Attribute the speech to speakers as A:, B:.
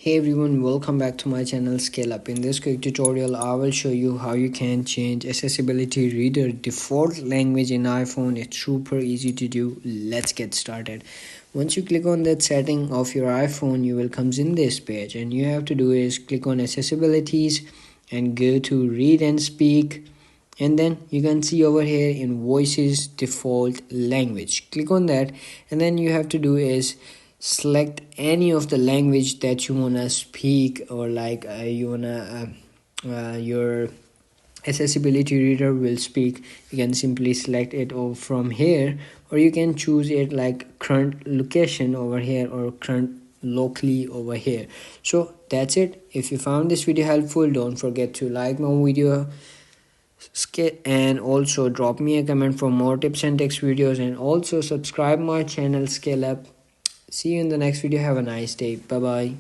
A: Hey everyone, welcome back to my channel Scale Up. In this quick tutorial, I will show you how you can change accessibility reader default language in iPhone. It's super easy to do. Let's get started. Once you click on that setting of your iPhone, you will comes in this page, and you have to do is click on accessibilities and go to read and speak, and then you can see over here in voices default language. Click on that, and then you have to do is select any of the language that you want to speak, or you want to your accessibility reader will speak. You can simply select it over from here, or you can choose it like current location over here or current locally over here. So that's it. If you found this video helpful, don't forget to like my video and also drop me a comment for more tips and tricks videos, and also subscribe my channel Scale Up. See you in the next video. Have a nice day. Bye bye.